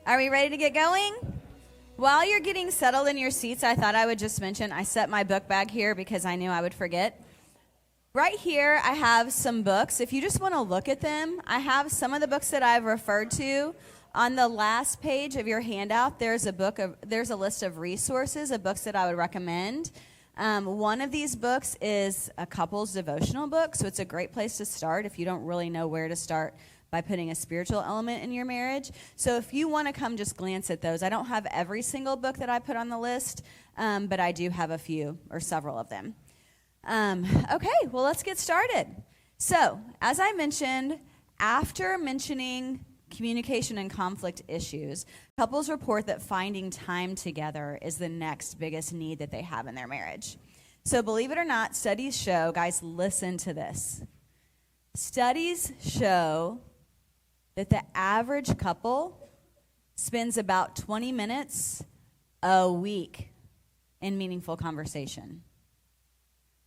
Are we ready to get going? While you're getting settled in your seats, I thought I would just mention I set my book bag here because I knew I would forget. Right here, I have some books. If you just want to look at them, I have some of the books that I've referred to. On the last page of your handout, there's a list of resources of books that I would recommend. One of these books is a couple's devotional book, so it's a great place to start if you don't really know where to start by putting a spiritual element in your marriage. So if you want to come just glance at those, I don't have every single book that I put on the list, but I do have a few or several of them. Okay, well, let's get started. So, as I mentioned, after mentioning communication and conflict issues, couples report that finding time together is the next biggest need that they have in their marriage. So, believe it or not, studies show, guys, listen to this. Studies show that the average couple spends about 20 minutes a week in meaningful conversation.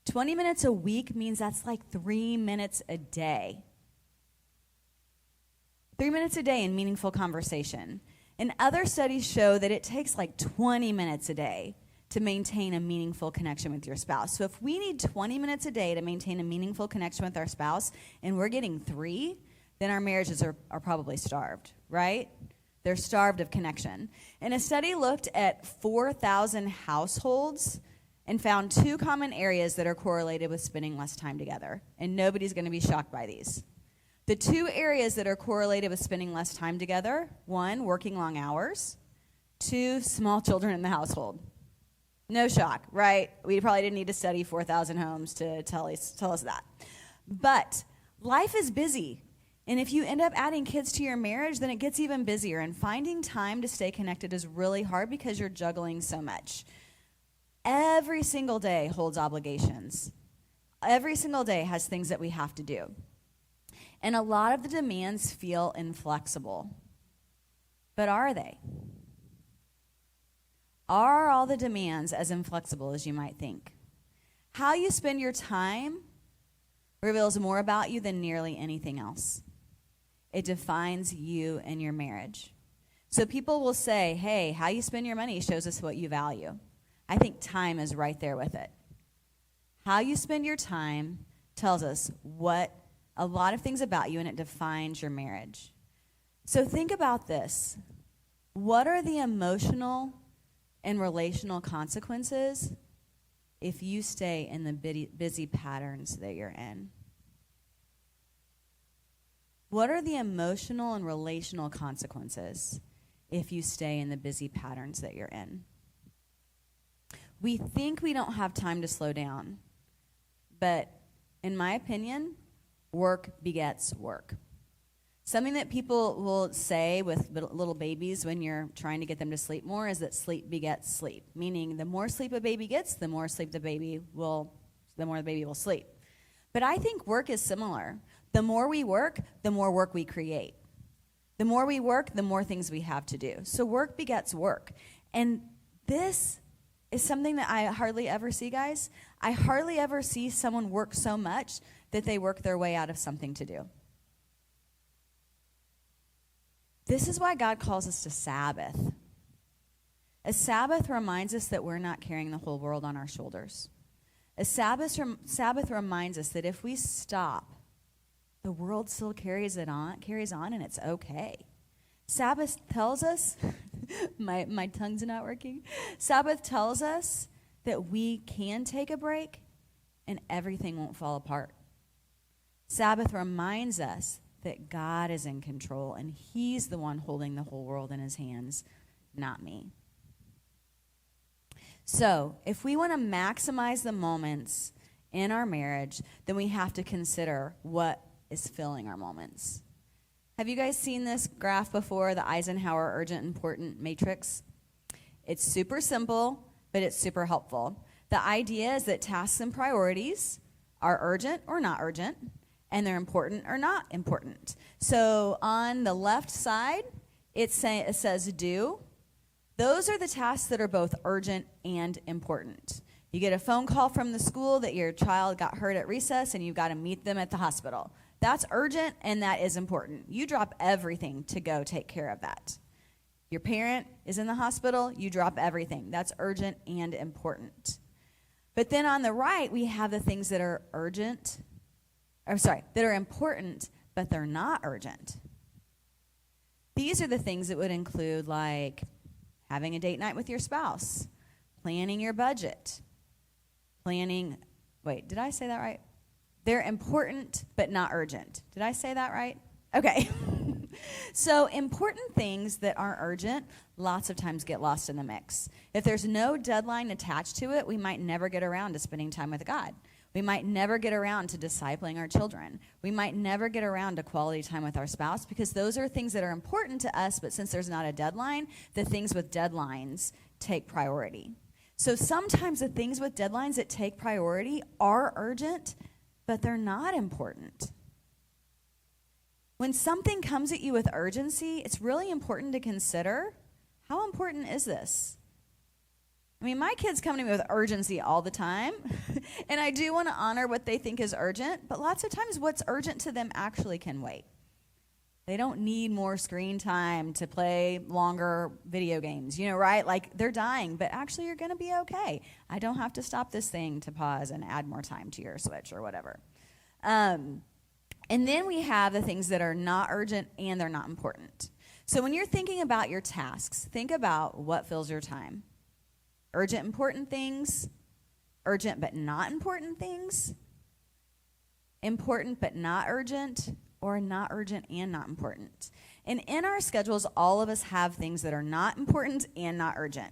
20 minutes a week means that's like 3 minutes a day. 3 minutes a day in meaningful conversation. And other studies show that it takes like 20 minutes a day to maintain a meaningful connection with your spouse. So if we need 20 minutes a day to maintain a meaningful connection with our spouse, and we're getting 3, then our marriages are probably starved, right? They're starved of connection. And a study looked at 4,000 households and found 2 common areas that are correlated with spending less time together. And nobody's going to be shocked by these. The 2 areas that are correlated with spending less time together: 1, working long hours; 2, small children in the household. No shock, right? We probably didn't need to study 4,000 homes to tell us that. But life is busy. And if you end up adding kids to your marriage, then it gets even busier. And finding time to stay connected is really hard because you're juggling so much. Every single day holds obligations. Every single day has things that we have to do. And a lot of the demands feel inflexible. But are they? Are all the demands as inflexible as you might think? How you spend your time reveals more about you than nearly anything else. It defines you and your marriage. So people will say, hey, how you spend your money shows us what you value. I think time is right there with it. How you spend your time tells us a lot of things about you, and it defines your marriage. So think about this. What are the emotional and relational consequences if you stay in the busy patterns that you're in? What are the emotional and relational consequences if you stay in the busy patterns that you're in? We think we don't have time to slow down, but in my opinion, work begets work. Something that people will say with little babies when you're trying to get them to sleep more is that sleep begets sleep, meaning the more sleep a baby gets, the more the baby will sleep. But I think work is similar. The more we work, the more work we create. The more we work, the more things we have to do. So work begets work. And this is something that I hardly ever see, guys. I hardly ever see someone work so much that they work their way out of something to do. This is why God calls us to Sabbath. A Sabbath reminds us that we're not carrying the whole world on our shoulders. A Sabbath reminds us that if we stop, the world still carries on, and it's okay. Sabbath tells us, my tongue's not working. Sabbath tells us that we can take a break and everything won't fall apart. Sabbath reminds us that God is in control and He's the one holding the whole world in His hands, not me. So, if we want to maximize the moments in our marriage, then we have to consider what is filling our moments. Have you guys seen this graph before, the Eisenhower Urgent Important Matrix? It's super simple, but it's super helpful. The idea is that tasks and priorities are urgent or not urgent, and they're important or not important. So on the left side, it says do. Those are the tasks that are both urgent and important. You get a phone call from the school that your child got hurt at recess and you've got to meet them at the hospital. That's urgent and that is important. You drop everything to go take care of that. Your parent is in the hospital, you drop everything. That's urgent and important. But then on the right, we have the things that are that are important, but they're not urgent. These are the things that would include like having a date night with your spouse, planning your budget, did I say that right? They're important, but not urgent. Did I say that right? Okay. So important things that aren't urgent lots of times get lost in the mix. If there's no deadline attached to it, we might never get around to spending time with God. We might never get around to discipling our children. We might never get around to quality time with our spouse because those are things that are important to us, but since there's not a deadline, the things with deadlines take priority. So sometimes the things with deadlines that take priority are urgent, but they're not important. When something comes at you with urgency, it's really important to consider, how important is this? I mean, my kids come to me with urgency all the time, and I do want to honor what they think is urgent, but lots of times what's urgent to them actually can wait. They don't need more screen time to play longer video games, right? Like, they're dying, but actually you're going to be okay. I don't have to stop this thing to pause and add more time to your Switch or whatever. And then we have the things that are not urgent and they're not important. So when you're thinking about your tasks, think about what fills your time. Urgent, important things, urgent but not important things, important but not urgent, or not urgent and not important. And in our schedules, all of us have things that are not important and not urgent.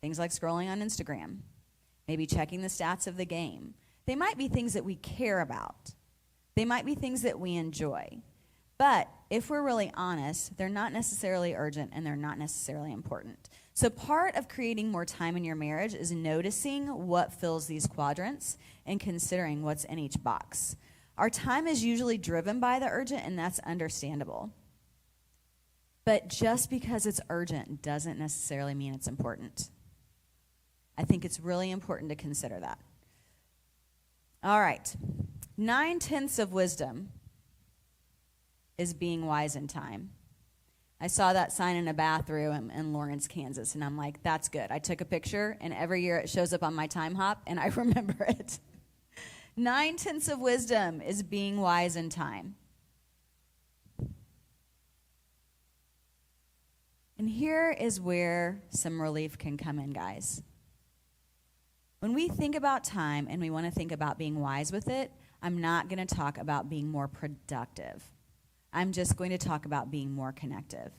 Things like scrolling on Instagram, maybe checking the stats of the game. They might be things that we care about. They might be things that we enjoy. But if we're really honest, they're not necessarily urgent and they're not necessarily important. So part of creating more time in your marriage is noticing what fills these quadrants and considering what's in each box. Our time is usually driven by the urgent, and that's understandable. But just because it's urgent doesn't necessarily mean it's important. I think it's really important to consider that. All right. 9/10 of wisdom is being wise in time. I saw that sign in a bathroom in Lawrence, Kansas, and I'm like, that's good. I took a picture, and every year it shows up on my time hop, and I remember it. 9/10 of wisdom is being wise in time. And here is where some relief can come in, guys. When we think about time and we want to think about being wise with it, I'm not going to talk about being more productive. I'm just going to talk about being more connective.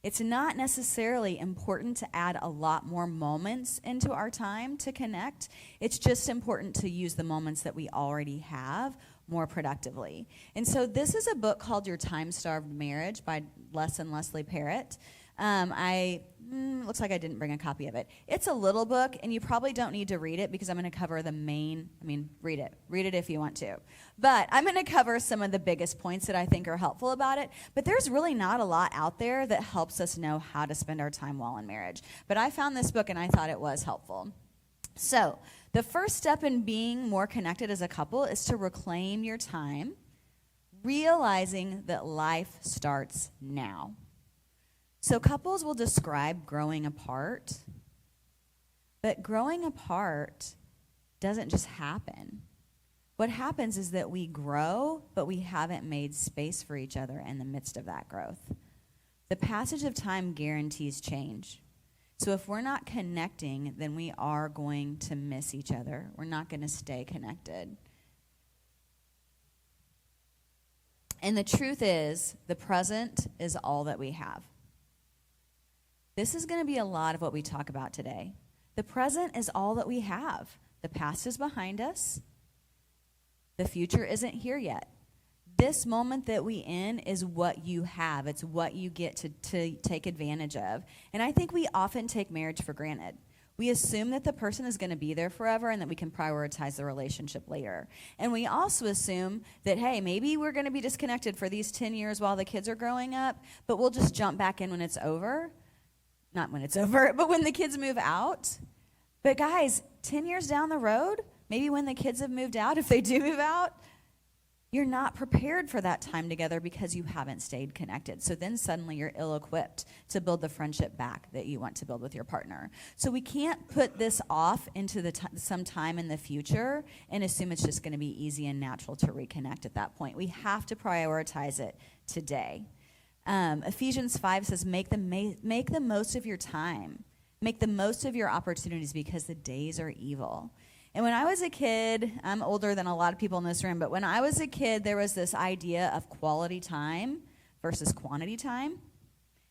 It's not necessarily important to add a lot more moments into our time to connect. It's just important to use the moments that we already have more productively. And so this is a book called Your Time-Starved Marriage by Les and Leslie Parrott. Looks like I didn't bring a copy of it. It's a little book, and you probably don't need to read it because I'm going to cover read it. Read it if you want to. But I'm going to cover some of the biggest points that I think are helpful about it. But there's really not a lot out there that helps us know how to spend our time well in marriage. But I found this book, and I thought it was helpful. So the first step in being more connected as a couple is to reclaim your time, realizing that life starts now. So couples will describe growing apart, but growing apart doesn't just happen. What happens is that we grow, but we haven't made space for each other in the midst of that growth. The passage of time guarantees change. So if we're not connecting, then we are going to miss each other. We're not going to stay connected. And the truth is, the present is all that we have. This is going to be a lot of what we talk about today. The present is all that we have. The past is behind us. The future isn't here yet. This moment that we in is what you have. It's what you get to take advantage of. And I think we often take marriage for granted. We assume that the person is going to be there forever and that we can prioritize the relationship later. And we also assume that, hey, maybe we're going to be disconnected for these 10 years while the kids are growing up, but we'll just jump back in when it's over. Not when it's over, but when the kids move out. But guys, 10 years down the road, maybe when the kids have moved out, if they do move out, you're not prepared for that time together because you haven't stayed connected. So then suddenly you're ill-equipped to build the friendship back that you want to build with your partner. So we can't put this off into some time in the future and assume it's just going to be easy and natural to reconnect at that point. We have to prioritize it today. Ephesians 5 says, make the most of your time. Make the most of your opportunities because the days are evil. And when I was a kid, I'm older than a lot of people in this room, but when I was a kid, there was this idea of quality time versus quantity time.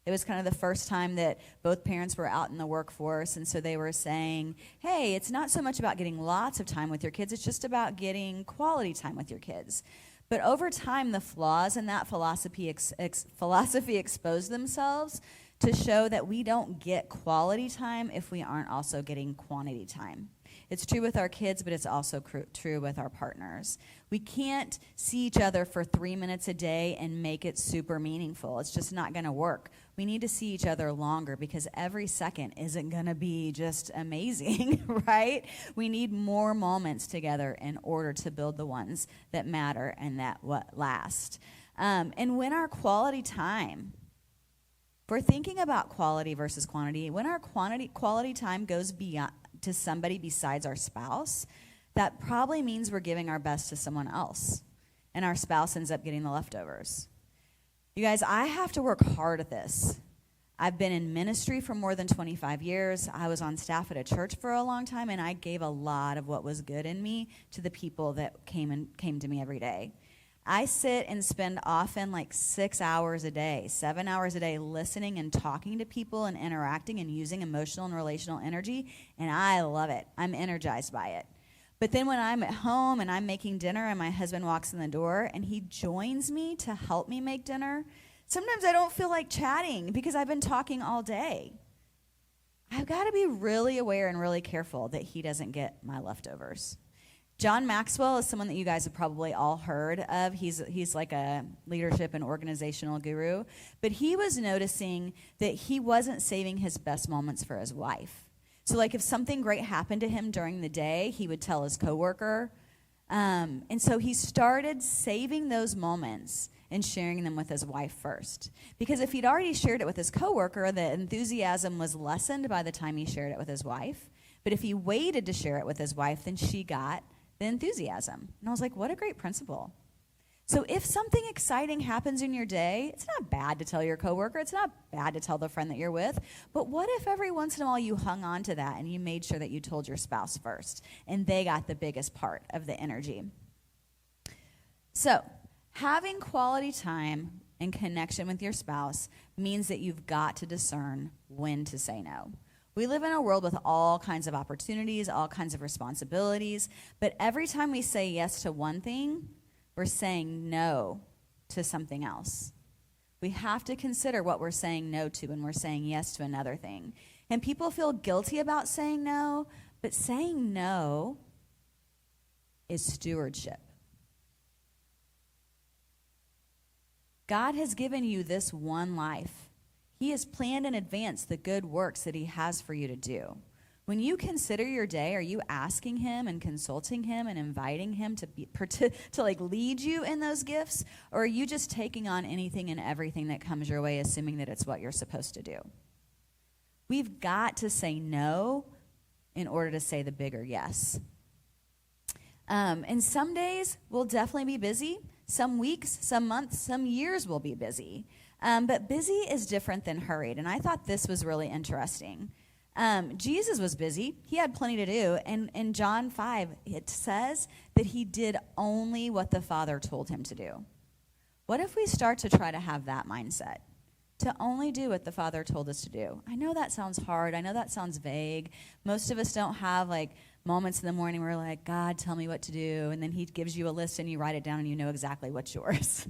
It was kind of the first time that both parents were out in the workforce, and so they were saying, hey, it's not so much about getting lots of time with your kids, it's just about getting quality time with your kids. But over time, the flaws in that philosophy exposed themselves to show that we don't get quality time if we aren't also getting quantity time. It's true with our kids, but it's also true with our partners. We can't see each other for 3 minutes a day and make it super meaningful. It's just not going to work. We need to see each other longer because every second isn't going to be just amazing, right? We need more moments together in order to build the ones that matter and that last. And when our quality time, if we're thinking about quality versus quantity, when our quality time goes beyond to somebody besides our spouse, that probably means we're giving our best to someone else, and our spouse ends up getting the leftovers. You guys, I have to work hard at this. I've been in ministry for more than 25 years. I was on staff at a church for a long time, and I gave a lot of what was good in me to the people that came to me every day. I sit and spend often like 6 hours a day, 7 hours a day listening and talking to people and interacting and using emotional and relational energy, and I love it. I'm energized by it. But then when I'm at home and I'm making dinner and my husband walks in the door and he joins me to help me make dinner, sometimes I don't feel like chatting because I've been talking all day. I've got to be really aware and really careful that he doesn't get my leftovers. John Maxwell is someone that you guys have probably all heard of. He's like a leadership and organizational guru. But he was noticing that he wasn't saving his best moments for his wife. So like if something great happened to him during the day, he would tell his coworker. And so he started saving those moments and sharing them with his wife first. Because if he'd already shared it with his coworker, the enthusiasm was lessened by the time he shared it with his wife. But if he waited to share it with his wife, then she got the enthusiasm. And I was like, what a great principle. So if something exciting happens in your day, it's not bad to tell your coworker. It's not bad to tell the friend that you're with. But what if every once in a while you hung on to that and you made sure that you told your spouse first and they got the biggest part of the energy? So having quality time and connection with your spouse means that you've got to discern when to say no. We live in a world with all kinds of opportunities, all kinds of responsibilities, but every time we say yes to one thing, we're saying no to something else. We have to consider what we're saying no to when we're saying yes to another thing. And people feel guilty about saying no, but saying no is stewardship. God has given you this one life. He has planned in advance the good works that he has for you to do. When you consider your day, are you asking him and consulting him and inviting him to like lead you in those gifts? Or are you just taking on anything and everything that comes your way, assuming that it's what you're supposed to do? We've got to say no in order to say the bigger yes. And some days we'll definitely be busy. Some weeks, some months, some years we'll be busy. But busy is different than hurried. And I thought this was really interesting. Jesus was busy. He had plenty to do. And in John 5, it says that he did only what the Father told him to do. What if we start to try to have that mindset? To only do what the Father told us to do. I know that sounds hard. I know that sounds vague. Most of us don't have like moments in the morning where we're like, God, tell me what to do. And then he gives you a list and you write it down and you know exactly what's yours.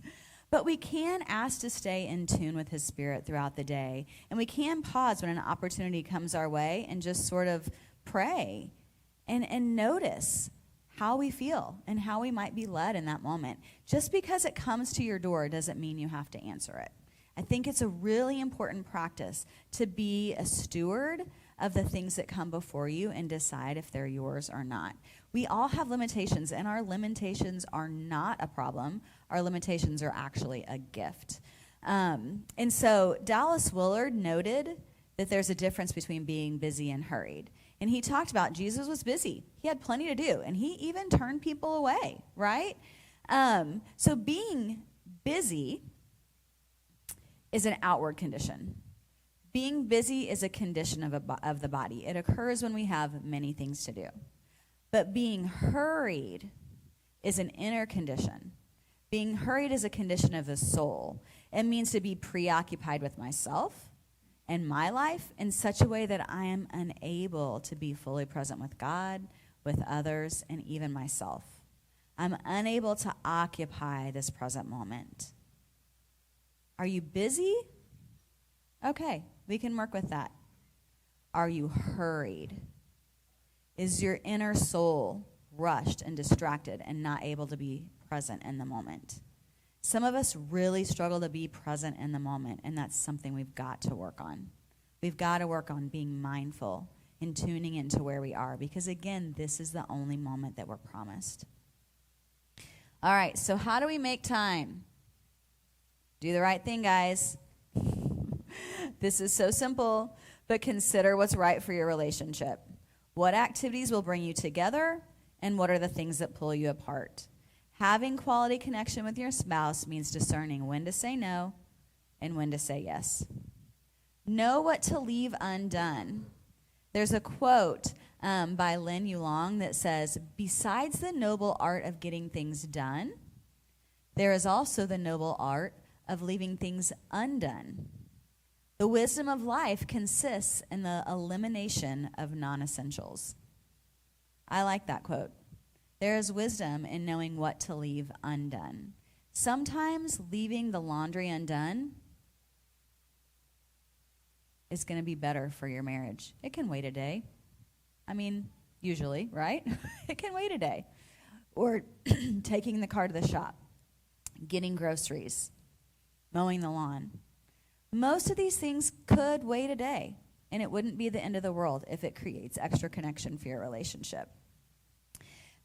But we can ask to stay in tune with his Spirit throughout the day. And we can pause when an opportunity comes our way and just sort of pray and notice how we feel and how we might be led in that moment. Just because it comes to your door doesn't mean you have to answer it. I think it's a really important practice to be a steward of the things that come before you and decide if they're yours or not. We all have limitations, and our limitations are not a problem. Our limitations are actually a gift. And so Dallas Willard noted that there's a difference between being busy and hurried. And he talked about Jesus was busy. He had plenty to do, and he even turned people away, right? So being busy is an outward condition. Being busy is a condition of the body. It occurs when we have many things to do. But being hurried is an inner condition. Being hurried is a condition of the soul. It means to be preoccupied with myself and my life in such a way that I am unable to be fully present with God, with others, and even myself. I'm unable to occupy this present moment. Are you busy? Okay, we can work with that. Are you hurried? Is your inner soul rushed and distracted and not able to be present in the moment? Some of us really struggle to be present in the moment, and that's something we've got to work on. We've got to work on being mindful and tuning into where we are, because again, this is the only moment that we're promised. All right, so how do we make time? Do the right thing, guys. This is so simple, but consider what's right for your relationship. What activities will bring you together, and what are the things that pull you apart? Having quality connection with your spouse means discerning when to say no and when to say yes. Know what to leave undone. There's a quote by Lin Yulong that says, "Besides the noble art of getting things done, there is also the noble art of leaving things undone. The wisdom of life consists in the elimination of non-essentials." I like that quote. There is wisdom in knowing what to leave undone. Sometimes leaving the laundry undone is going to be better for your marriage. It can wait a day. I mean, usually, right? It can wait a day. Or taking the car to the shop, getting groceries, mowing the lawn. Most of these things could wait a day, and it wouldn't be the end of the world if it creates extra connection for your relationship.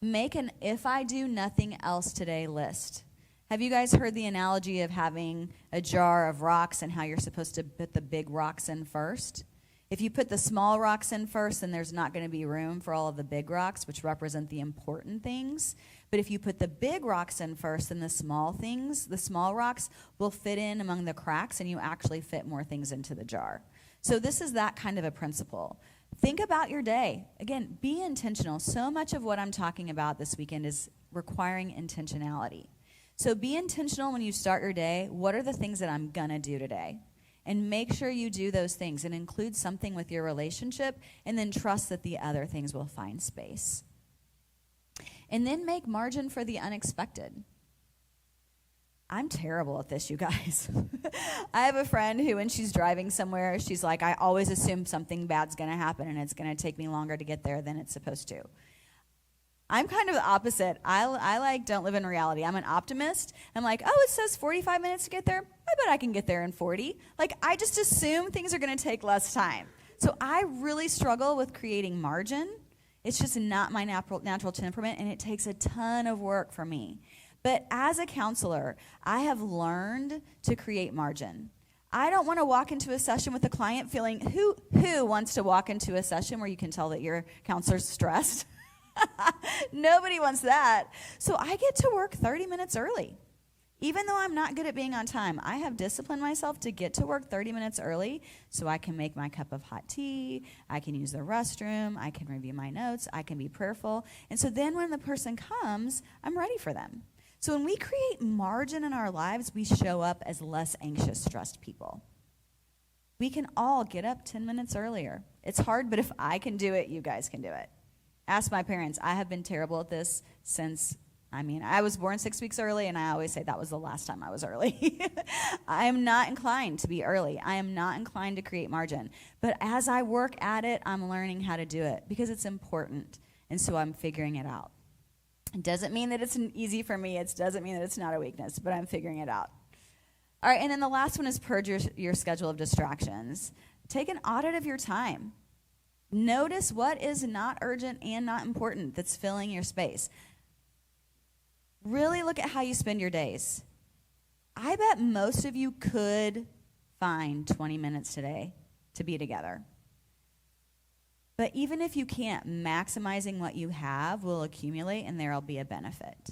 Make an "if I do nothing else today" list. Have you guys heard the analogy of having a jar of rocks and how you're supposed to put the big rocks in first? If you put the small rocks in first, then there's not going to be room for all of the big rocks, which represent the important things. But if you put the big rocks in first, then the small things, the small rocks, will fit in among the cracks, and you actually fit more things into the jar. So this is that kind of a principle. Think about your day. Again, be intentional. So much of what I'm talking about this weekend is requiring intentionality. So be intentional when you start your day. What are the things that I'm going to do today? And make sure you do those things and include something with your relationship, and then trust that the other things will find space. And then make margin for the unexpected. I'm terrible at this, you guys. I have a friend who, when she's driving somewhere, she's like, I always assume something bad's going to happen, and it's going to take me longer to get there than it's supposed to. I'm kind of the opposite. I don't live in reality. I'm an optimist. I'm like, oh, it says 45 minutes to get there. I bet I can get there in 40. Like, I just assume things are going to take less time. So I really struggle with creating margin. It's just not my natural temperament, and it takes a ton of work for me. But as a counselor, I have learned to create margin. I don't want to walk into a session with a client feeling, who wants to walk into a session where you can tell that your counselor's stressed? Nobody wants that. So I get to work 30 minutes early. Even though I'm not good at being on time, I have disciplined myself to get to work 30 minutes early so I can make my cup of hot tea, I can use the restroom, I can review my notes, I can be prayerful. And so then when the person comes, I'm ready for them. So when we create margin in our lives, we show up as less anxious, stressed people. We can all get up 10 minutes earlier. It's hard, but if I can do it, you guys can do it. Ask my parents. I have been terrible at this since, I was born 6 weeks early, and I always say that was the last time I was early. I am not inclined to be early. I am not inclined to create margin. But as I work at it, I'm learning how to do it because it's important, and so I'm figuring it out. It doesn't mean that it's easy for me. It doesn't mean that it's not a weakness, but I'm figuring it out. All right, and then the last one is purge your schedule of distractions. Take an audit of your time. Notice what is not urgent and not important that's filling your space. Really look at how you spend your days. I bet most of you could find 20 minutes today to be together. But even if you can't, maximizing what you have will accumulate and there will be a benefit.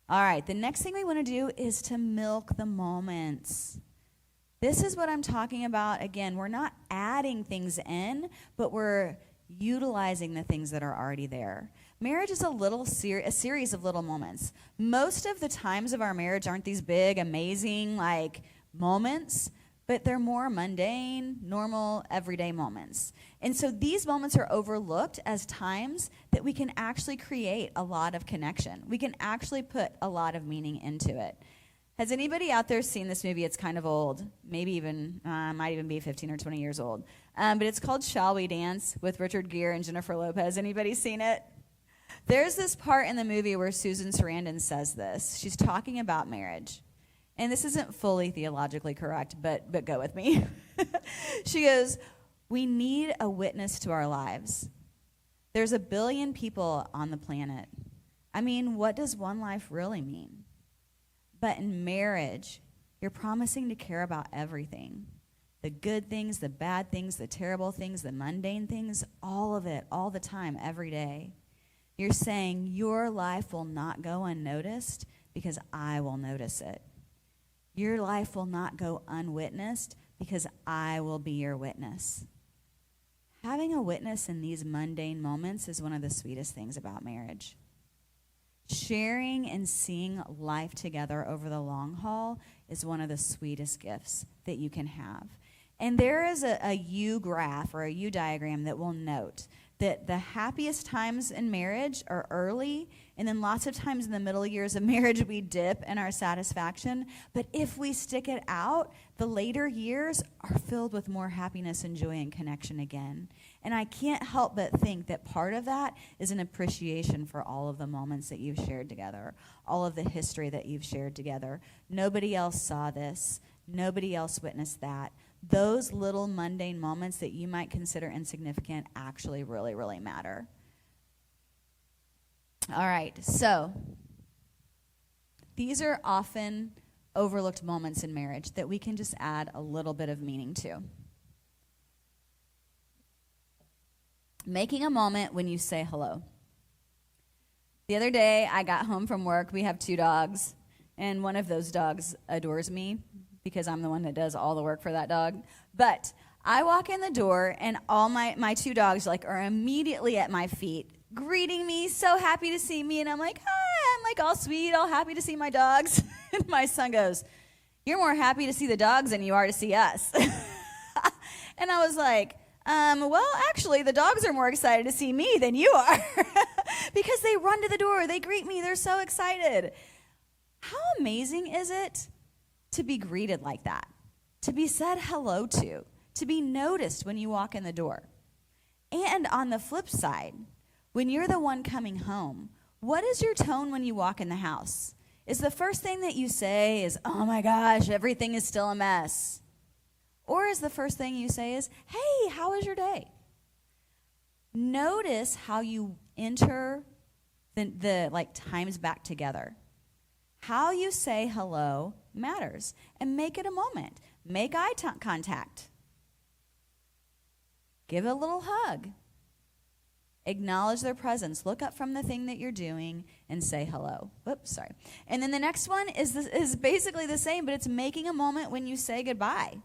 All right, the next thing we want to do is to milk the moments. This is what I'm talking about. Again, we're not adding things in, but we're utilizing the things that are already there. Marriage is a series of little moments. Most of the times of our marriage aren't these big, amazing, moments, but they're more mundane, normal, everyday moments. And so these moments are overlooked as times that we can actually create a lot of connection. We can actually put a lot of meaning into it. Has anybody out there seen this movie? It's kind of old, maybe even, might even be 15 or 20 years old. But it's called Shall We Dance with Richard Gere and Jennifer Lopez. Anybody seen it? There's this part in the movie where Susan Sarandon says this. She's talking about marriage. And this isn't fully theologically correct, but go with me. She goes, we need a witness to our lives. There's 1 billion people on the planet. I mean, what does one life really mean? But in marriage, you're promising to care about everything. The good things, the bad things, the terrible things, the mundane things, all of it, all the time, every day. You're saying your life will not go unnoticed because I will notice it. Your life will not go unwitnessed because I will be your witness. Having a witness in these mundane moments is one of the sweetest things about marriage. Sharing and seeing life together over the long haul is one of the sweetest gifts that you can have. And there is a U graph or a U diagram that will note that the happiest times in marriage are early, and then lots of times in the middle years of marriage we dip in our satisfaction. But if we stick it out, the later years are filled with more happiness and joy and connection again. And I can't help but think that part of that is an appreciation for all of the moments that you've shared together, all of the history that you've shared together. Nobody else saw this. Nobody else witnessed that. Those little mundane moments that you might consider insignificant actually really, really matter. All right, so these are often overlooked moments in marriage that we can just add a little bit of meaning to. Making a moment when you say hello. The other day, I got home from work. We have 2 dogs, and one of those dogs adores me because I'm the one that does all the work for that dog. But I walk in the door, and all my 2 dogs are immediately at my feet, greeting me, so happy to see me. And I'm like, hi, I'm all sweet, all happy to see my dogs. And my son goes, you're more happy to see the dogs than you are to see us. And I was like, well, actually, the dogs are more excited to see me than you are. Because they run to the door, they greet me, they're so excited. How amazing is it to be greeted like that, to be said hello to be noticed when you walk in the door? And on the flip side, when you're the one coming home, what is your tone when you walk in the house? Is the first thing that you say is, oh my gosh, everything is still a mess? Or is the first thing you say is, hey, how was your day? Notice how you enter the times back together. How you say hello matters. And make it a moment. Make eye contact. Give a little hug. Acknowledge their presence. Look up from the thing that you're doing and say hello. Whoops, sorry. And then the next one is basically the same, but it's making a moment when you say goodbye.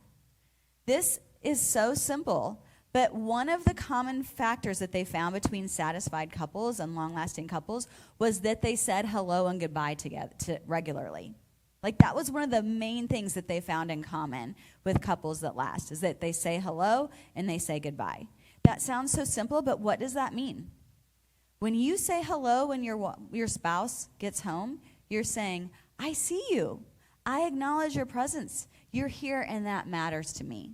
This is so simple, but one of the common factors that they found between satisfied couples and long-lasting couples was that they said hello and goodbye together regularly. That was one of the main things that they found in common with couples that last, is that they say hello and they say goodbye. That sounds so simple, but what does that mean? When you say hello when your spouse gets home, you're saying, I see you. I acknowledge your presence. You're here and that matters to me.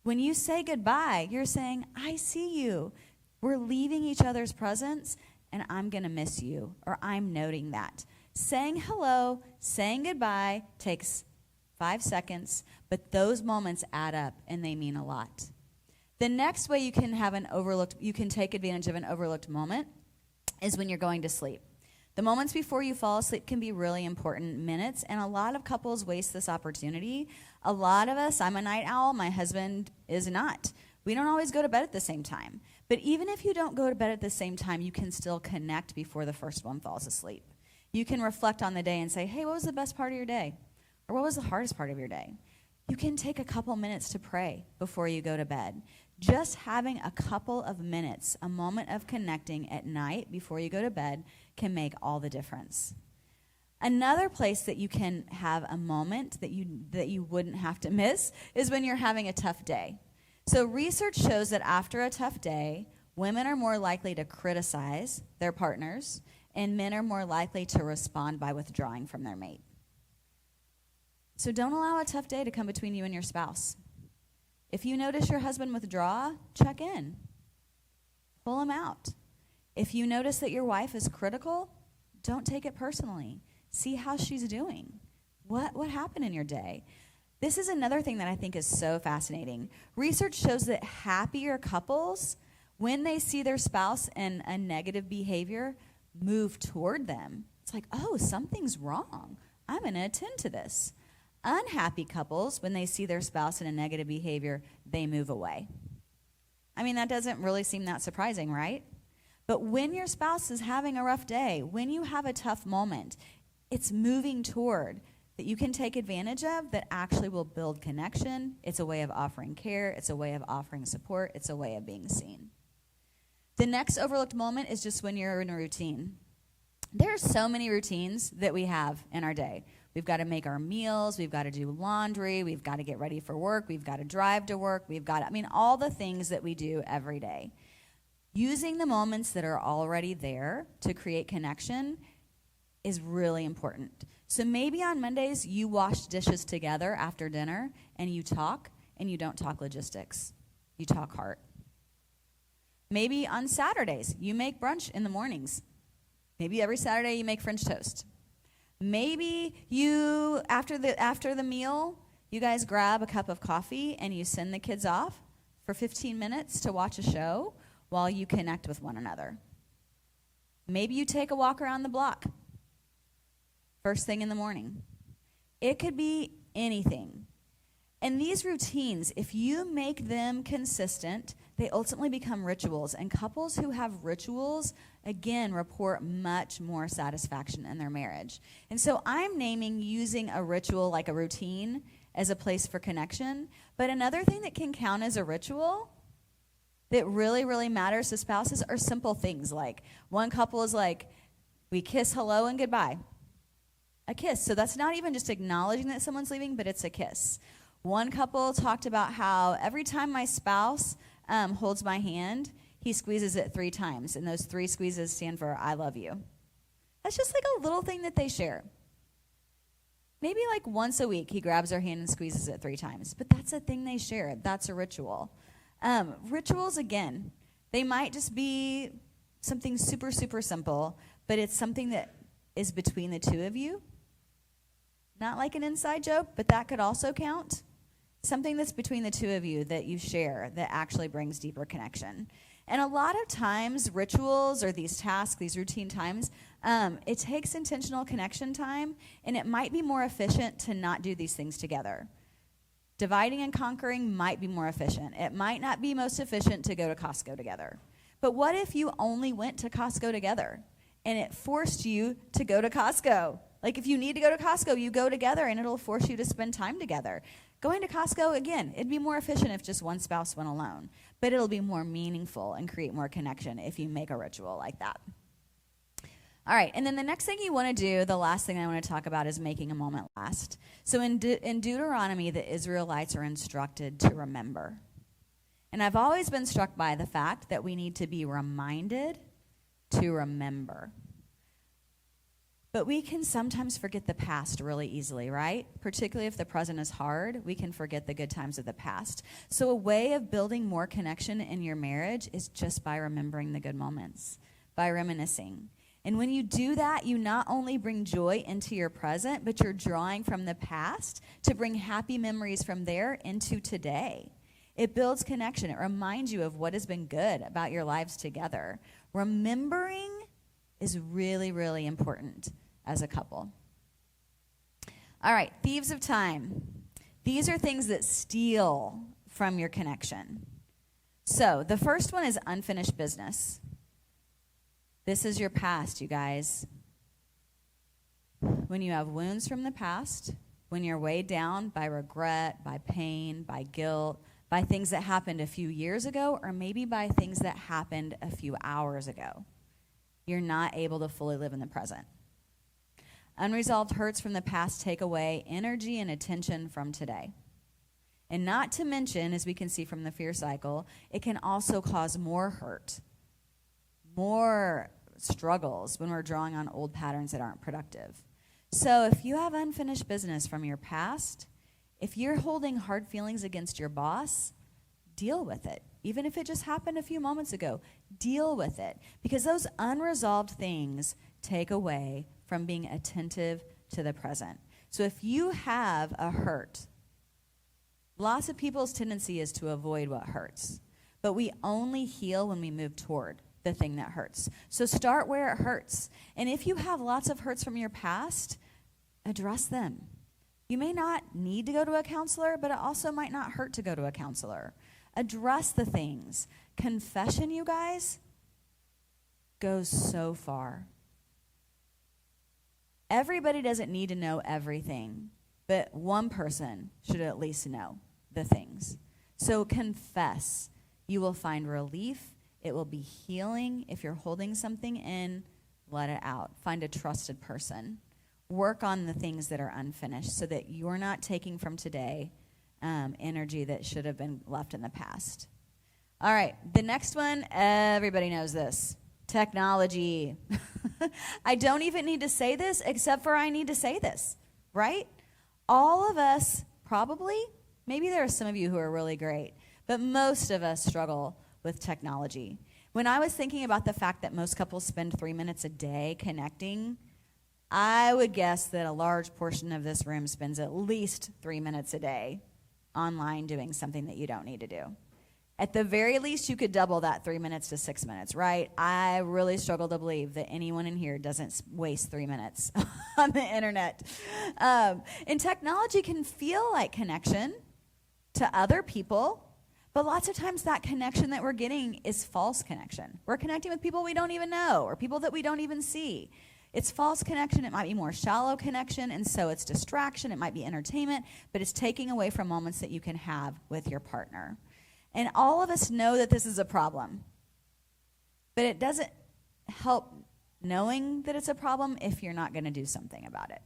When you say goodbye, you're saying, I see you. We're leaving each other's presence and I'm going to miss you, or I'm noting that. Saying hello, saying goodbye takes 5 seconds, but those moments add up and they mean a lot. The next way you can take advantage of an overlooked moment is when you're going to sleep. The moments before you fall asleep can be really important minutes, and a lot of couples waste this opportunity. A lot of us, I'm a night owl, my husband is not. We don't always go to bed at the same time. But even if you don't go to bed at the same time, you can still connect before the first one falls asleep. You can reflect on the day and say, hey, what was the best part of your day? Or what was the hardest part of your day? You can take a couple minutes to pray before you go to bed. Just having a couple of minutes, a moment of connecting at night before you go to bed can make all the difference. Another place that you can have a moment that you wouldn't have to miss is when you're having a tough day. So research shows that after a tough day, women are more likely to criticize their partners, and men are more likely to respond by withdrawing from their mate. So don't allow a tough day to come between you and your spouse. If you notice your husband withdraw, check in. Pull him out. If you notice that your wife is critical, don't take it personally. See how she's doing. What happened in your day? This is another thing that I think is so fascinating. Research shows that happier couples, when they see their spouse in a negative behavior, move toward them. It's like, oh, something's wrong. I'm going to attend to this. Unhappy couples, when they see their spouse in a negative behavior, they move away. I mean, that doesn't really seem that surprising, right? But when your spouse is having a rough day, when you have a tough moment, it's moving toward that you can take advantage of that actually will build connection. It's a way of offering care. It's a way of offering support. It's a way of being seen. The next overlooked moment is just when you're in a routine. There are so many routines that we have in our day. We've got to make our meals. We've got to do laundry. We've got to get ready for work. We've got to drive to work. All the things that we do every day. Using the moments that are already there to create connection is really important. So maybe on Mondays you wash dishes together after dinner and you talk, and you don't talk logistics. You talk heart. Maybe on Saturdays you make brunch in the mornings. Maybe every Saturday you make French toast. Maybe you, after the meal, you guys grab a cup of coffee and you send the kids off for 15 minutes to watch a show while you connect with one another. Maybe you take a walk around the block first thing in the morning. It could be anything. And these routines, if you make them consistent, they ultimately become rituals. And couples who have rituals, again, report much more satisfaction in their marriage. And so I'm naming using a ritual like a routine as a place for connection. But another thing that can count as a ritual that really, really matters to spouses are simple things. Like one couple is like, we kiss hello and goodbye. A kiss. So that's not even just acknowledging that someone's leaving, but it's a kiss. One couple talked about how every time my spouse holds my hand, he squeezes it 3 times, and those 3 squeezes stand for I love you. That's just like a little thing that they share. Maybe like once a week he grabs her hand and squeezes it 3 times, but that's a thing they share. That's a ritual. Rituals, again, they might just be something super, super simple, but it's something that is between the two of you. Not like an inside joke, but that could also count. Something that's between the two of you that you share that actually brings deeper connection. And a lot of times, rituals or these tasks, these routine times, it takes intentional connection time, and it might be more efficient to not do these things together. Dividing and conquering might be more efficient. It might not be most efficient to go to Costco together. But what if you only went to Costco together and it forced you to go to Costco? Like if you need to go to Costco, you go together and it'll force you to spend time together. Going to Costco, again, it'd be more efficient if just one spouse went alone. But it'll be more meaningful and create more connection if you make a ritual like that. All right, and then the next thing you want to do, the last thing I want to talk about is making a moment last. So in Deuteronomy, the Israelites are instructed to remember. And I've always been struck by the fact that we need to be reminded to remember. But we can sometimes forget the past really easily, right? Particularly if the present is hard, we can forget the good times of the past. So a way of building more connection in your marriage is just by remembering the good moments, by reminiscing. And when you do that, you not only bring joy into your present, but you're drawing from the past to bring happy memories from there into today. It builds connection. It reminds you of what has been good about your lives together. Remembering is really, really important as a couple. All right, thieves of time. These are things that steal from your connection. So the first one is unfinished business. This is your past, you guys. When you have wounds from the past, when you're weighed down by regret, by pain, by guilt, by things that happened a few years ago, or maybe by things that happened a few hours ago, you're not able to fully live in the present. Unresolved hurts from the past take away energy and attention from today. And not to mention, as we can see from the fear cycle, it can also cause more hurt, more struggles when we're drawing on old patterns that aren't productive. So if you have unfinished business from your past, if you're holding hard feelings against your boss, deal with it. Even if it just happened a few moments ago, deal with it. Because those unresolved things take away from being attentive to the present. So if you have a hurt, lots of people's tendency is to avoid what hurts. But we only heal when we move toward the thing that hurts. So start where it hurts. And if you have lots of hurts from your past, address them. You may not need to go to a counselor, but it also might not hurt to go to a counselor. Address the things. Confession, you guys, goes so far. Everybody doesn't need to know everything, but one person should at least know the things. So confess. You will find relief. It will be healing. If you're holding something in, let it out. Find a trusted person. Work on the things that are unfinished so that you're not taking from today energy that should have been left in the past. All right, the next one, everybody knows this. Technology. I don't even need to say this except for I need to say this, right? All of us probably, maybe there are some of you who are really great, but most of us struggle with technology. When I was thinking about the fact that most couples spend 3 minutes a day connecting, I would guess that a large portion of this room spends at least 3 minutes a day online doing something that you don't need to do. At the very least, you could double that 3 minutes to 6 minutes, right? I really struggle to believe that anyone in here doesn't waste 3 minutes on the internet. And technology can feel like connection to other people, but lots of times that connection that we're getting is false connection. We're connecting with people we don't even know or people that we don't even see. It's false connection. It might be more shallow connection, and so it's distraction. It might be entertainment, but it's taking away from moments that you can have with your partner. And all of us know that this is a problem, but it doesn't help knowing that it's a problem if you're not going to do something about it.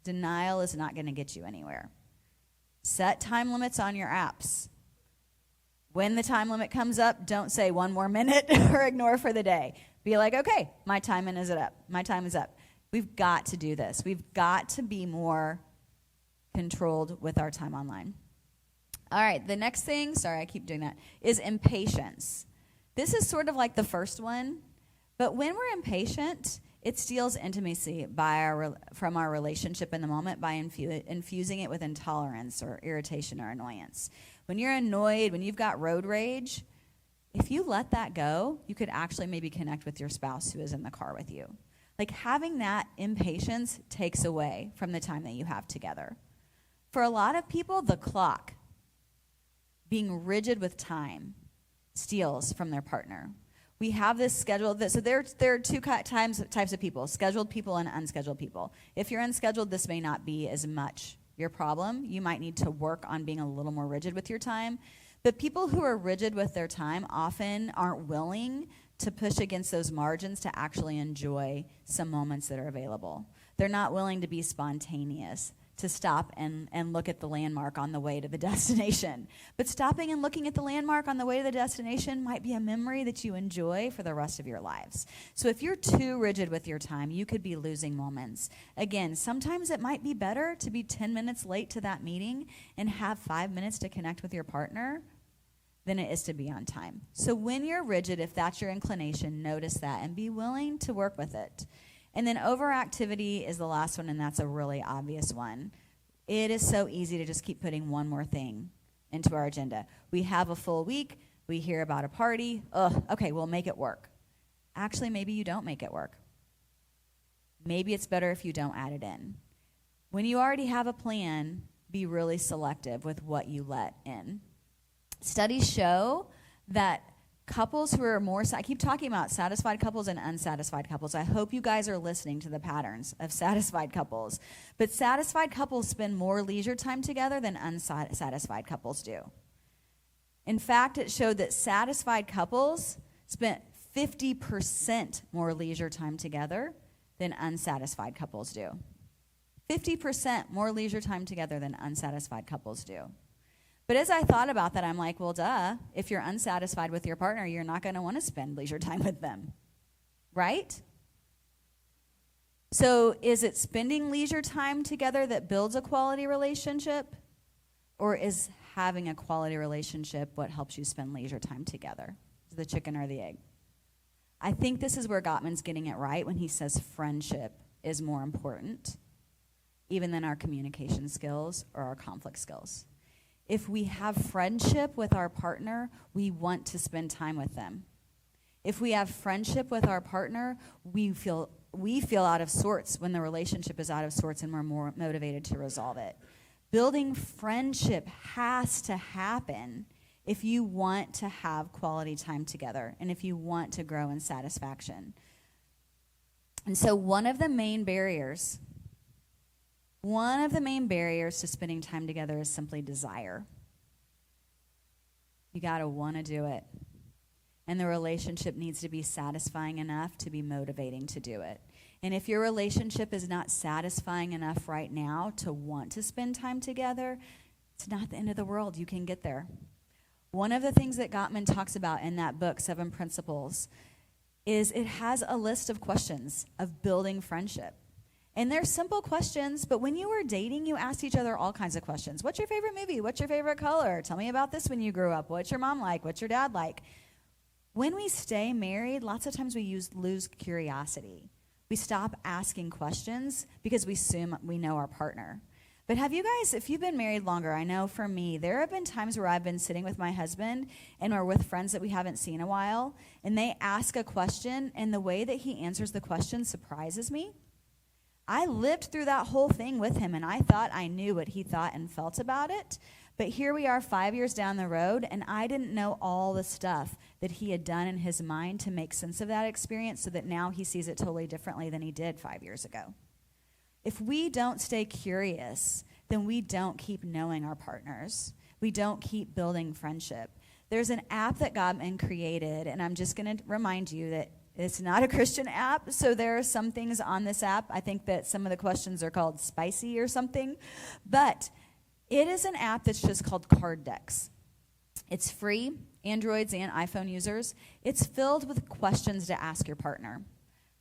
Denial is not going to get you anywhere. Set time limits on your apps. When the time limit comes up, don't say 1 more minute or ignore for the day. Be like, okay, my time is up. My time is up. We've got to do this. We've got to be more controlled with our time online. All right, the next thing, sorry, I keep doing that, is impatience. This is sort of like the first one, but when we're impatient, it steals intimacy from our relationship in the moment by infusing it with intolerance or irritation or annoyance. When you're annoyed, when you've got road rage, if you let that go, you could actually maybe connect with your spouse who is in the car with you. Like having that impatience takes away from the time that you have together. For a lot of people, the clock, being rigid with time, steals from their partner. We have this schedule. So there are two types of people, scheduled people and unscheduled people. If you're unscheduled, this may not be as much your problem. You might need to work on being a little more rigid with your time. But people who are rigid with their time often aren't willing to push against those margins to actually enjoy some moments that are available. They're not willing to be spontaneous, to stop and look at the landmark on the way to the destination. But stopping and looking at the landmark on the way to the destination might be a memory that you enjoy for the rest of your lives. So if you're too rigid with your time, you could be losing moments. Again, sometimes it might be better to be 10 minutes late to that meeting and have 5 minutes to connect with your partner than it is to be on time. So when you're rigid, if that's your inclination, notice that and be willing to work with it. And then overactivity is the last one, and that's a really obvious one. It is so easy to just keep putting one more thing into our agenda. We have a full week. We hear about a party. Okay, we'll make it work. Actually, maybe you don't make it work. Maybe it's better if you don't add it in. When you already have a plan, be really selective with what you let in. Studies show that couples who are more, I keep talking about satisfied couples and unsatisfied couples. I hope you guys are listening to the patterns of satisfied couples. But satisfied couples spend more leisure time together than unsatisfied couples do. In fact, it showed that satisfied couples spent 50% more leisure time together than unsatisfied couples do. 50% more leisure time together than unsatisfied couples do. But as I thought about that, I'm like, well, duh, if you're unsatisfied with your partner, you're not going to want to spend leisure time with them, right? So is it spending leisure time together that builds a quality relationship? Or is having a quality relationship what helps you spend leisure time together? Is the chicken or the egg? I think this is where Gottman's getting it right when he says friendship is more important even than our communication skills or our conflict skills. If we have friendship with our partner, we want to spend time with them. If we have friendship with our partner, we feel out of sorts when the relationship is out of sorts and we're more motivated to resolve it. Building friendship has to happen if you want to have quality time together and if you want to grow in satisfaction. And so one of the main barriers to spending time together is simply desire. You got to want to do it. And the relationship needs to be satisfying enough to be motivating to do it. And if your relationship is not satisfying enough right now to want to spend time together, it's not the end of the world. You can get there. One of the things that Gottman talks about in that book, 7 Principles, is it has a list of questions of building friendship. And they're simple questions, but when you were dating, you asked each other all kinds of questions. What's your favorite movie? What's your favorite color? Tell me about this when you grew up. What's your mom like? What's your dad like? When we stay married, lots of times we lose curiosity. We stop asking questions because we assume we know our partner. But have you guys, if you've been married longer, I know for me, there have been times where I've been sitting with my husband and we're with friends that we haven't seen in a while, and they ask a question, and the way that he answers the question surprises me. I lived through that whole thing with him, and I thought I knew what he thought and felt about it. But here we are 5 years down the road, and I didn't know all the stuff that he had done in his mind to make sense of that experience so that now he sees it totally differently than he did 5 years ago. If we don't stay curious, then we don't keep knowing our partners. We don't keep building friendship. There's an app that Gottman created, and I'm just going to remind you that it's not a Christian app, so there are some things on this app. I think that some of the questions are called spicy or something. But it is an app that's just called Card Decks. It's free, Androids and iPhone users. It's filled with questions to ask your partner.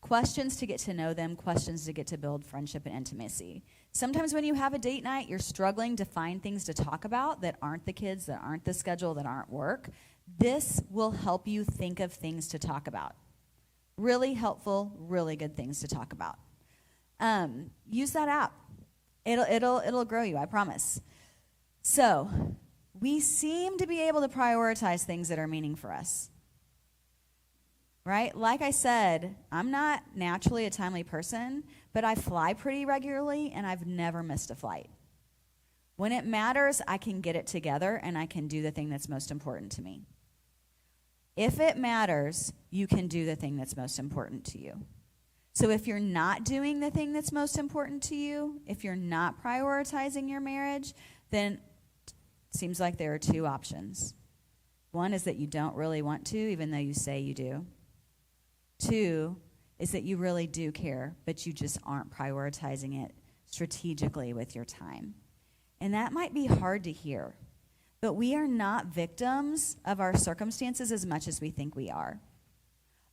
Questions to get to know them, questions to get to build friendship and intimacy. Sometimes when you have a date night, you're struggling to find things to talk about that aren't the kids, that aren't the schedule, that aren't work. This will help you think of things to talk about. Really helpful, really good things to talk about. Use that app. It'll grow you, I promise. So, we seem to be able to prioritize things that are meaning for us. Right? Like I said, I'm not naturally a timely person, but I fly pretty regularly, and I've never missed a flight. When it matters, I can get it together, and I can do the thing that's most important to me. If it matters, you can do the thing that's most important to you. So if you're not doing the thing that's most important to you, if you're not prioritizing your marriage, then it seems like there are 2 options. One is that you don't really want to, even though you say you do. 2 is that you really do care, but you just aren't prioritizing it strategically with your time. And that might be hard to hear. But we are not victims of our circumstances as much as we think we are.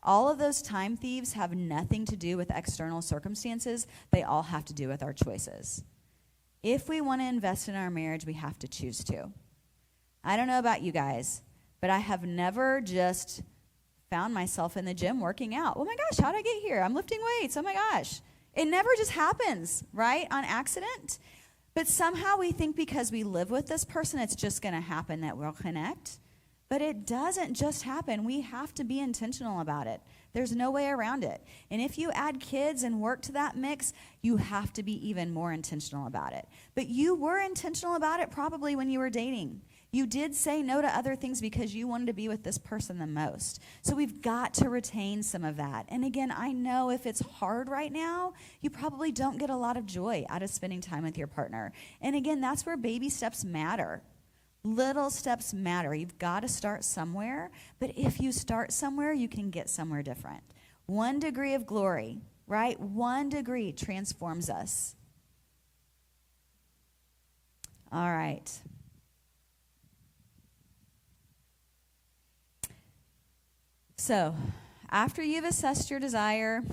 All of those time thieves have nothing to do with external circumstances. They all have to do with our choices. If we want to invest in our marriage, we have to choose to. I don't know about you guys, but I have never just found myself in the gym working out. Oh my gosh, how'd I get here? I'm lifting weights. Oh my gosh. It never just happens, right? On accident. But somehow we think because we live with this person, it's just going to happen that we'll connect. But it doesn't just happen. We have to be intentional about it. There's no way around it. And if you add kids and work to that mix, you have to be even more intentional about it. But you were intentional about it probably when you were dating. You did say no to other things because you wanted to be with this person the most. So we've got to retain some of that. And again, I know if it's hard right now, you probably don't get a lot of joy out of spending time with your partner. And again, that's where baby steps matter. Little steps matter. You've got to start somewhere. But if you start somewhere, you can get somewhere different. 1 degree of glory, right? 1 degree transforms us. All right. So, after you've assessed your desire,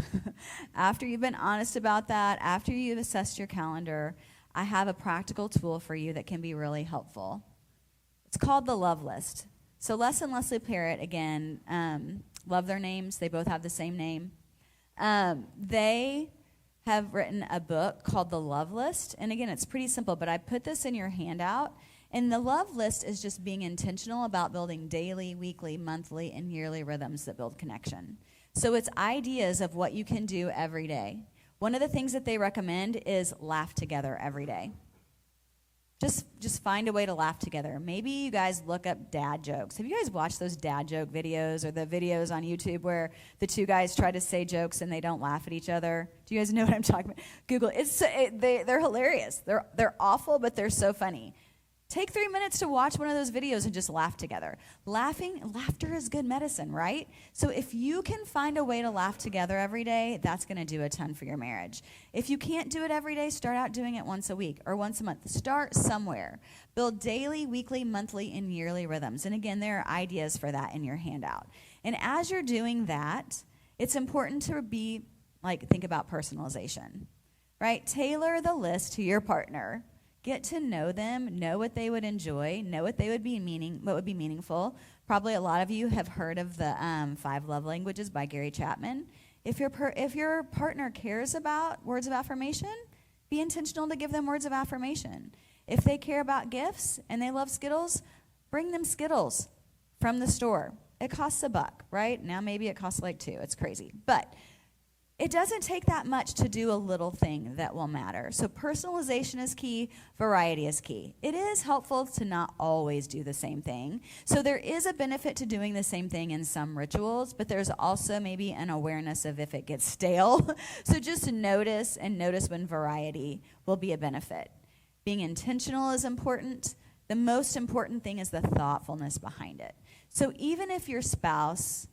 after you've been honest about that, after you've assessed your calendar, I have a practical tool for you that can be really helpful. It's called the Love List. So Les and Leslie Parrott, again, love their names. They both have the same name. They have written a book called The Love List. And again, it's pretty simple, but I put this in your handout. And the love list is just being intentional about building daily, weekly, monthly, and yearly rhythms that build connection. So it's ideas of what you can do every day. One of the things that they recommend is laugh together every day. Just find a way to laugh together. Maybe you guys look up dad jokes. Have you guys watched those dad joke videos or the videos on YouTube where the two guys try to say jokes and they don't laugh at each other? Do you guys know what I'm talking about? Google it. They're hilarious. They're awful, but they're so funny. Take 3 minutes to watch one of those videos and just laugh together. Laughter is good medicine, right? So if you can find a way to laugh together every day, that's going to do a ton for your marriage. If you can't do it every day, start out doing it once a week or once a month. Start somewhere. Build daily, weekly, monthly, and yearly rhythms. And again, there are ideas for that in your handout. And as you're doing that, it's important to think about personalization, right? Tailor the list to your partner. Get to know them, know what they would enjoy, know what would be meaningful. Probably a lot of you have heard of the 5 Love Languages by Gary Chapman. If your partner cares about words of affirmation, be intentional to give them words of affirmation. If they care about gifts and they love Skittles, bring them Skittles from the store. It costs $1, right? Now maybe it costs like $2. It's crazy. But it doesn't take that much to do a little thing that will matter. So personalization is key, variety is key. It is helpful to not always do the same thing. So there is a benefit to doing the same thing in some rituals, but there's also maybe an awareness of if it gets stale. So just notice when variety will be a benefit. Being intentional is important. The most important thing is the thoughtfulness behind it. So even if your spouse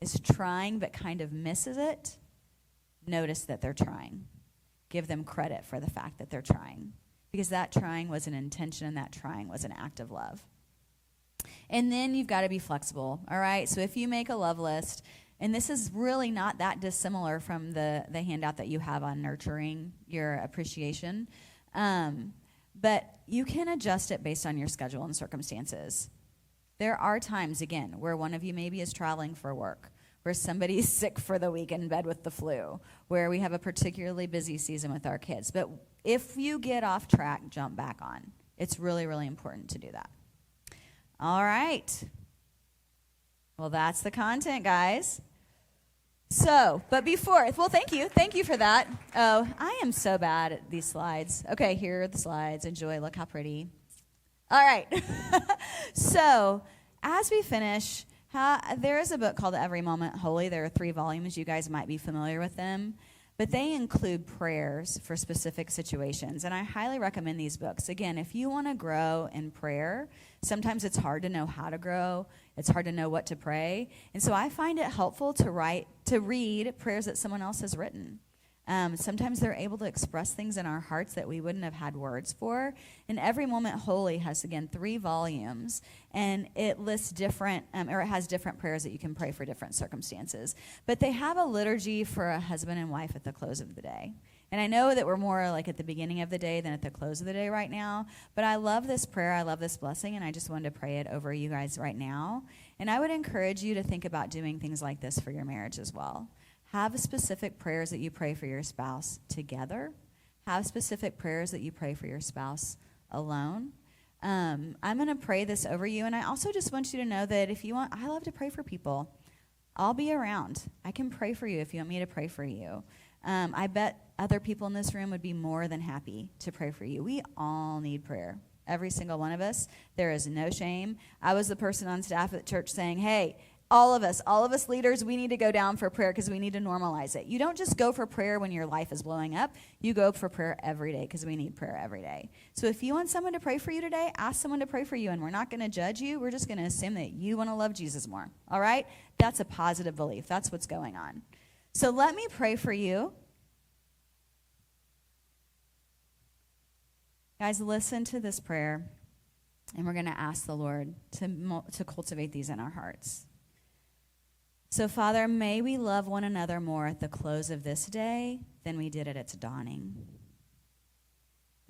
is trying but kind of misses it, notice that they're trying. Give them credit for the fact that they're trying, because that trying was an intention and that trying was an act of love. And then you've got to be flexible, all right? So if you make a love list, and this is really not that dissimilar from the handout that you have on nurturing your appreciation, but you can adjust it based on your schedule and circumstances. There are times, again, where one of you maybe is traveling for work, where somebody's sick for the week in bed with the flu, where we have a particularly busy season with our kids. But if you get off track, jump back on. It's really, really important to do that. All right. Well, that's the content, guys. So, but thank you. Thank you for that. Oh, I am so bad at these slides. Okay, here are the slides. Enjoy. Look how pretty. All right. So, as we finish, there is a book called Every Moment Holy. There are 3 volumes. You guys might be familiar with them. But they include prayers for specific situations. And I highly recommend these books. Again, if you want to grow in prayer, sometimes it's hard to know how to grow. It's hard to know what to pray. And so I find it helpful to read prayers that someone else has written. Sometimes they're able to express things in our hearts that we wouldn't have had words for. And Every Moment Holy has, again, 3 volumes, and it lists different, or it has different prayers that you can pray for different circumstances. But they have a liturgy for a husband and wife at the close of the day. And I know that we're more like at the beginning of the day than at the close of the day right now, but I love this prayer, I love this blessing, and I just wanted to pray it over you guys right now. And I would encourage you to think about doing things like this for your marriage as well. Have specific prayers that you pray for your spouse together. have specific prayers that you pray for your spouse alone. I'm going to pray this over you, and I also just want you to know that if you want, I love to pray for people. I'll be around. I can pray for you if you want me to pray for you. I bet other people in this room would be more than happy to pray for you. We all need prayer. Every single one of us. There is no shame. I was the person on staff at church saying, hey, all of us leaders, we need to go down for prayer because we need to normalize it. You don't just go for prayer when your life is blowing up. You go for prayer every day because we need prayer every day. So if you want someone to pray for you today, ask someone to pray for you, and we're not going to judge you. We're just going to assume that you want to love Jesus more, all right? That's a positive belief. That's what's going on. So let me pray for you. Guys, listen to this prayer, and we're going to ask the Lord to cultivate these in our hearts. So, Father, may we love one another more at the close of this day than we did at its dawning.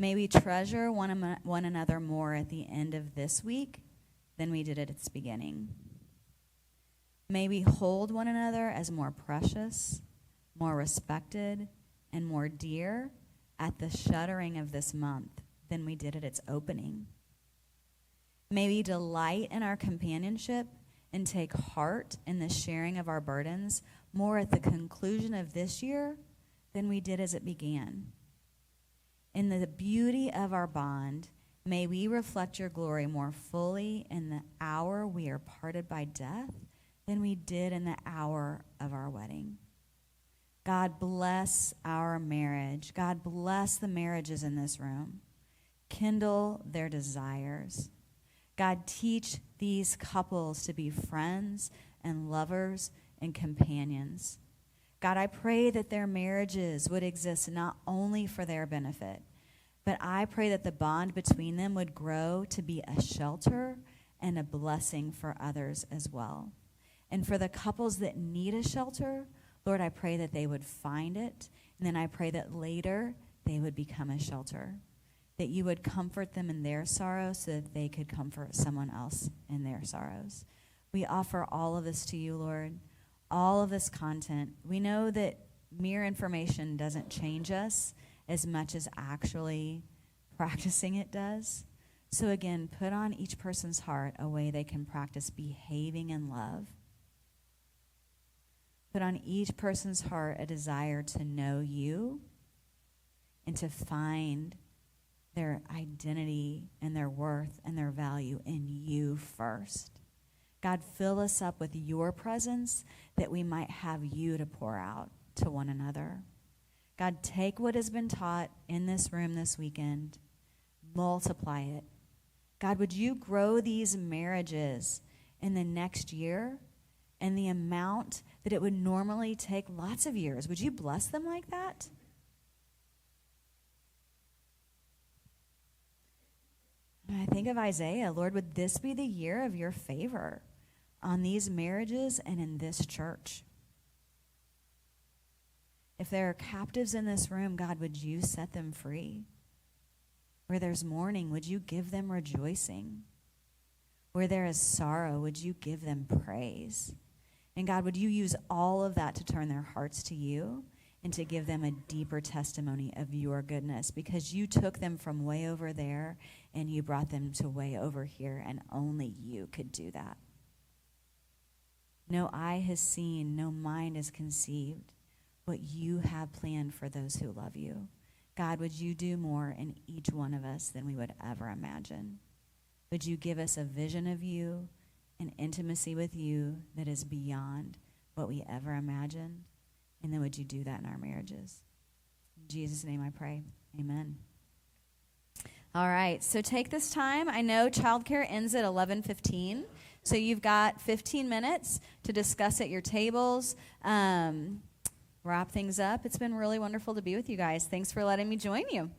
May we treasure one another more at the end of this week than we did at its beginning. May we hold one another as more precious, more respected, and more dear at the shuttering of this month than we did at its opening. May we delight in our companionship and take heart in the sharing of our burdens more at the conclusion of this year than we did as it began. In the beauty of our bond, may we reflect your glory more fully in the hour we are parted by death than we did in the hour of our wedding. God bless our marriage. God bless the marriages in this room. Kindle their desires. God, teach these couples to be friends and lovers and companions. God, I pray that their marriages would exist not only for their benefit, but I pray that the bond between them would grow to be a shelter and a blessing for others as well. And for the couples that need a shelter, Lord, I pray that they would find it, and then I pray that later they would become a shelter, that you would comfort them in their sorrow so that they could comfort someone else in their sorrows. We offer all of this to you, Lord, all of this content. We know that mere information doesn't change us as much as actually practicing it does. So again, put on each person's heart a way they can practice behaving in love. Put on each person's heart a desire to know you and to find their identity and their worth and their value in you first. God, fill us up with your presence that we might have you to pour out to one another. God, take what has been taught in this room this weekend, multiply it. God, would you grow these marriages in the next year and the amount that it would normally take lots of years? Would you bless them like that? I think of Isaiah. Lord, would this be the year of your favor on these marriages and in this church? If there are captives in this room, God, would you set them free? Where there's mourning, would you give them rejoicing? Where there is sorrow, would you give them praise? And God, would you use all of that to turn their hearts to you and to give them a deeper testimony of your goodness, because you took them from way over there and you brought them to way over here, and only you could do that. No eye has seen, no mind has conceived what you have planned for those who love you. God, would you do more in each one of us than we would ever imagine? Would you give us a vision of you, an intimacy with you that is beyond what we ever imagined? And then would you do that in our marriages? In Jesus' name I pray. Amen. All right, so take this time. I know childcare ends at 11:15, so you've got 15 minutes to discuss at your tables, wrap things up. It's been really wonderful to be with you guys. Thanks for letting me join you.